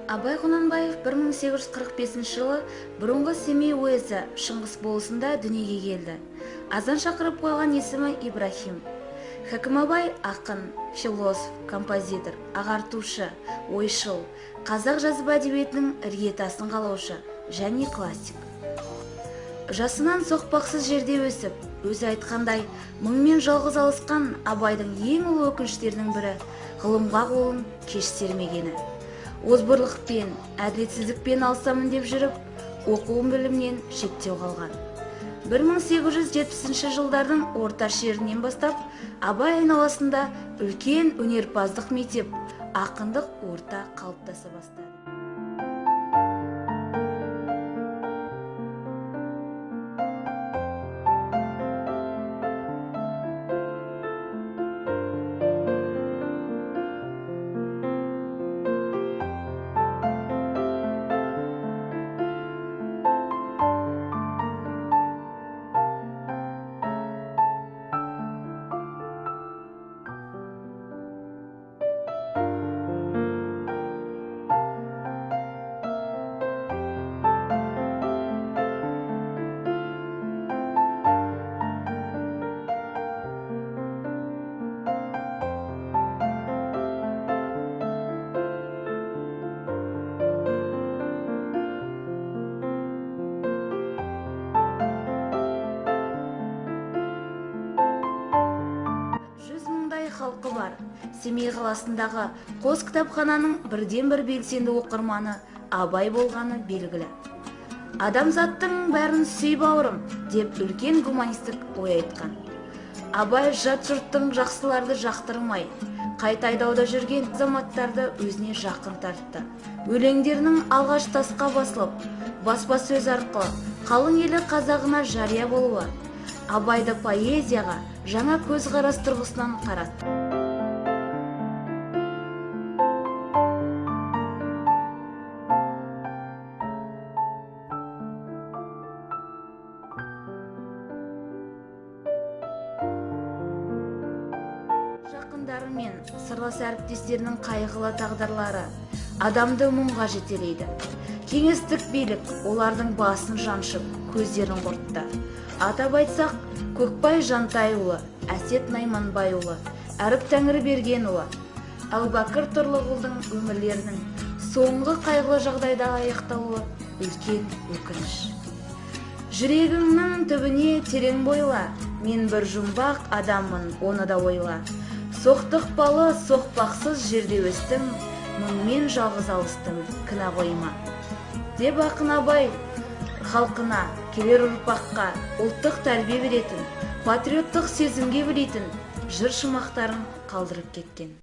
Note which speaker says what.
Speaker 1: Абай Құнанбаев 1845 жылы бұрынғы Семей уезі Шыңғыс болысында дүниеге келді. Азан шақырып қойған есімі Ибрахим. Хәкім Абай ақын, философ, композитор, ағартушы, ойшыл, қазақ жазба әдебиетінің іргетасын қалаушы және классик. Жасынан соқпақсыз жерде өсіп, өзі айтқандай, мұңмен жалғыз алысқан Абайдың ең ұлы өкініштерінің бірі ғылымға қолын кеш сермегені. Озбырлықпен, әділетсіздікпен алсамын деп жүріп, оқуын білімнен шеттеу қалған. 1870 жылдардың орта шерінен бастап, Абай айналасында үлкен өнерпаздық мектеп, ақындық орта қалыптаса бастады. Халқы бар. Семей қаласындағы қос кітапхананың бірден-бір белсенді оқырманы Абай болғаны белгілі. Адамзаттың бәрін сүй бауырым деп үлкен гуманистік ой айтқан. Абай жат жұрттың жақсыларды жақтырмай, қайта айдауда жүрген азаматтарды өзіне жақын тартты. Өлеңдерінің алғаш тасқа басылып, баспасөз арқылы қалың елі қазағына жария болуы Абайды поэзияға жаңа көзқарас тұрғысынан қаратты. Жақындары мен сырлас әріптестерінің қайғылы тағдырлары адамды мұңға жетелейді. Кеңестік билік олардың басын жаншып, көздерін құртты. Атап айтсақ, Көкбай Жантайұлы, Әсет Найманбайұлы, Әріп Тәңірбергенұлы, Әубәкір Тұрлығұлдың өмірлерінің соңғы қайғылы жағдайда аяқталуы үлкен өкініш. Жүрегіңнің түбіне терең бойла, мен бір жұмбақ адаммын, оны да ойла. Соқтықпалы, соқпақсыз жерде өстім, мұңмен жалғыз алыстым, кінә қойма. Деп ақын Абай халқына, келер ұрпаққа ұлттық тәрбие беретін, патриоттық сезімге бөлейтін жыр шумақтарын қалдырып кеткен.